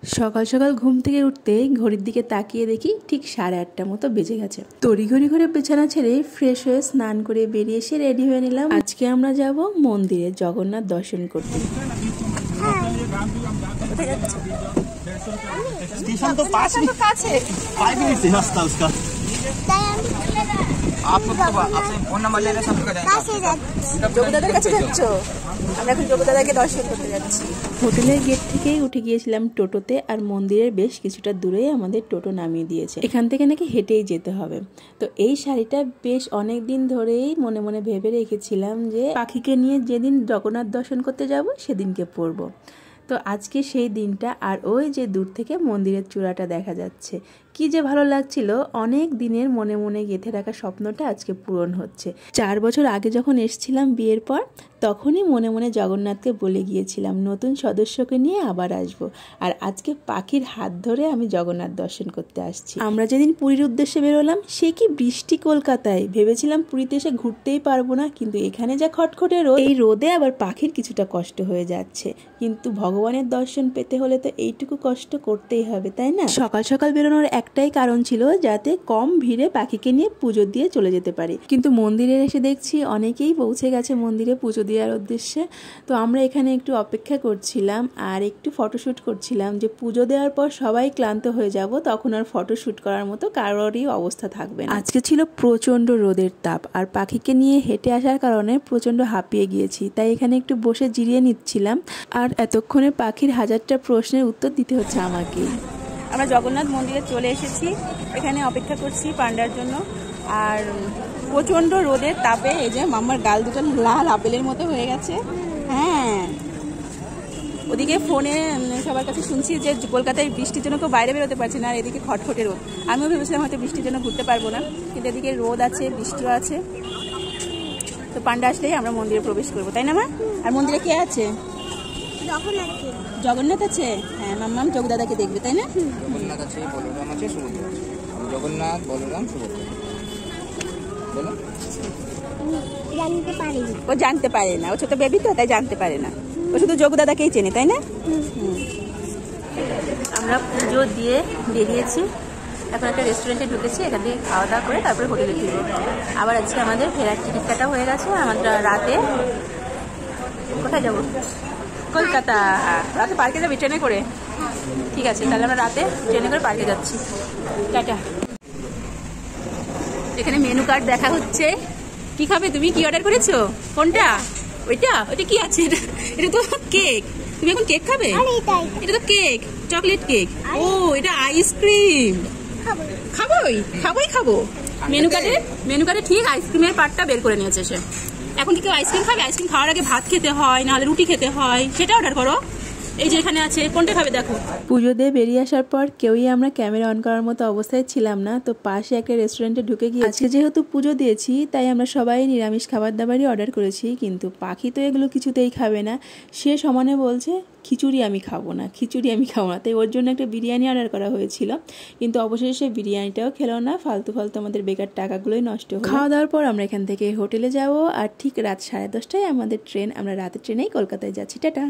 সকাল সকাল ঘুম থেকে উঠতেই ঘড়ির দিকে তাকিয়ে দেখি ঠিক 8:30 মতো বেজে গেছে। তড়িঘড়ি করে বিছানা ছেড়ে ফ্রেশ হয়ে স্নান করে বেরিয়ে এসে রেডি হয়ে নিলাম। আজকে আমরা যাব মন্দিরে জগন্নাথ দর্শন করতে। स्टेशन तो पास में है, 5 मिनट से रास्ता उसका। आपको आपसे फोन नंबर ले रहे জগদাদার কাছে যাচ্ছ? আমরা এখন জগদাদাকে দর্শন করতে যাচ্ছি। হোটেলের গেট থেকেই উঠে গিয়েছিলাম টোটোতে, আর মন্দিরের বেশ কিছুটা দূরেই আমাদের টোটো নামিয়ে দিয়েছে। এখান থেকে নাকি হেঁটেই যেতে হবে। তো এই শাড়িটা বেশ অনেক দিন ধরেই মনে মনে ভেবে রেখেছিলাম যে পাখিকে নিয়ে যেদিন জগন্নাথ দর্শন করতে যাব সেদিনকে পরবো। তো আজকে সেই দিনটা, আর ওই যে দূর থেকে মন্দিরের চূড়াটা দেখা যাচ্ছে, কি যে ভালো লাগছিল। অনেক দিনের মনে মনে গেঁথে রাখা স্বপ্নটা আজকে পূরণ হচ্ছে। 4 বছর আগে যখন এসেছিলাম বিয়ের পর, তখনই মনে মনে জগন্নাথকে বলে গিয়েছিলাম নতুন সদস্যকে নিয়ে আবার আসব। আর আজকে পাখির হাত ধরে আমি জগন্নাথ দর্শন করতে আসছি। আমরা যেদিন পুরীর উদ্দেশ্যে বেরোলাম, সে কি বৃষ্টি কলকাতায়। ভেবেছিলাম পুরীতে এসে ঘুরতেই পারবো না, কিন্তু এখানে যা খটখটে রোদ, এই রোদে আবার পাখির কিছুটা কষ্ট হয়ে যাচ্ছে। কিন্তু ভগবানের দর্শন পেতে হলে তো এইটুকু কষ্ট করতেই হবে, তাই না? সকাল সকাল বেরোনোর একটাই কারণ ছিল, যাতে কম ভিড়ে পাখিকে নিয়ে পুজো দিয়ে চলে যেতে পারি। কিন্তু মন্দিরে এসে দেখছি অনেকেই পৌঁছে গেছে মন্দিরে পুজো দেওয়ার উদ্দেশ্যে। তো আমরা এখানে একটু অপেক্ষা করছিলাম আর একটু ফটোশ্যুট করছিলাম, যে পুজো দেওয়ার পর সবাই ক্লান্ত হয়ে যাব, তখন আর ফটোশ্যুট করার মতো কারোরই অবস্থা থাকবে না। আজকে ছিল প্রচণ্ড রোদের তাপ, আর পাখিকে নিয়ে হেঁটে আসার কারণে প্রচণ্ড হাঁপিয়ে গিয়েছি। তাই এখানে একটু বসে জিরিয়ে নিচ্ছিলাম, আর এতক্ষণে পাখির হাজারটা প্রশ্নের উত্তর দিতে হচ্ছে আমাকে। আমরা জগন্নাথ মন্দিরে চলে এসেছি, এখানে অপেক্ষা করছি পান্ডার জন্য। আর প্রচণ্ড রোদের তাপে এই যে মাম্মার গাল দুটো লাল আপেলের মতো হয়ে গেছে। হ্যাঁ, ওদিকে ফোনে সবার কাছে শুনছি যে কলকাতায় বৃষ্টির জন্য কেউ বাইরে বেরোতে পারছে না, আর এদিকে খটখটে রোদ। আমিও ভেবেছিলাম হয়তো বৃষ্টির জন্য ঘুরতে পারবো না, কিন্তু এদিকে রোদ আছে, বৃষ্টিও আছে। তো পান্ডা আসলেই আমরা মন্দিরে প্রবেশ করবো, তাই না মা? আর মন্দিরে কে আছে? জগন্নাথ আছে। হ্যাঁ, মাম্মাম জগদাদাকে দেখবে, তাই না? জগন্নাথ আছে, বলরাম আছে, সুভদ্রা আছে। জগন্নাথ, বলরাম, সুভদ্রা। বলো। ও জানতে পারে না, ও ছোট বেবি তো, তাই জানতে পারে না। ও শুধু জগদাদাকেই চেনে, তাই না? আমরা পুজো দিয়ে বেরিয়েছি, এখন একটা রেস্টুরেন্টে ঢুকেছি, এখান থেকে খাওয়া দাওয়া করে তারপরে হোটেলে ফিরবো। আবার আজকে আমাদের ফেরার টিকিট কাটা হয়ে গেছে। আমাদের রাতে কোথায় যাবো? কলকাতা। রাতে পার্কে যাবি ট্রেনে করে? ঠিক আছে, তাহলে আমরা রাতে ট্রেনে করে পার্কে যাচ্ছি। টাটা। এখানে মেনু কার্ড দেখা হচ্ছে। কি খাবে তুমি? কি অর্ডার করেছো? কোনটা? ওইটা? ওইটা কি আছে? এটা তো কেক। তুমি এখন কেক খাবে? এটা তো কেক, চকলেট কেক। ও, এটা আইসক্রিম। খাবো। মেনু কার্ডে ঠিক আইসক্রিমের পার্টটা বের করে নিয়েছে সে। এখন কি কেউ আইসক্রিম খাবে? আইসক্রিম খাওয়ার আগে ভাত খেতে হয়, নাহলে রুটি খেতে হয়, সেটা অর্ডার করো। এই যে এখানে আছে, কোনটা খাবে দেখো। পুজো দিয়ে বেরিয়ে আসার পর কেউই আমরা ক্যামেরা অন করার মতো অবস্থায় ছিলাম না। তো পাশে একটা রেস্টুরেন্টে ঢুকে গিয়ে আজকে যেহেতু পুজো দিয়েছি, তাই আমরা সবাই নিরামিষ খাবার দাবারই অর্ডার করেছি। কিন্তু পাখি তো এগুলো কিছুতেই খাবে না। সে সমানে বলছে খিচুড়ি আমি খাবো না। তাই ওর জন্য একটা বিরিয়ানি অর্ডার করা হয়েছিল, কিন্তু অবশেষে সে বিরিয়ানিটাও খেলো না। ফালতু আমাদের বেকার টাকাগুলোই নষ্ট হলো। খাওয়া দাওয়ার পর আমরা এখান থেকে হোটেলে যাবো, আর ঠিক রাত 10:30টায় আমাদের ট্রেন। আমরা রাতের ট্রেনেই কলকাতায় যাচ্ছি। টাটা।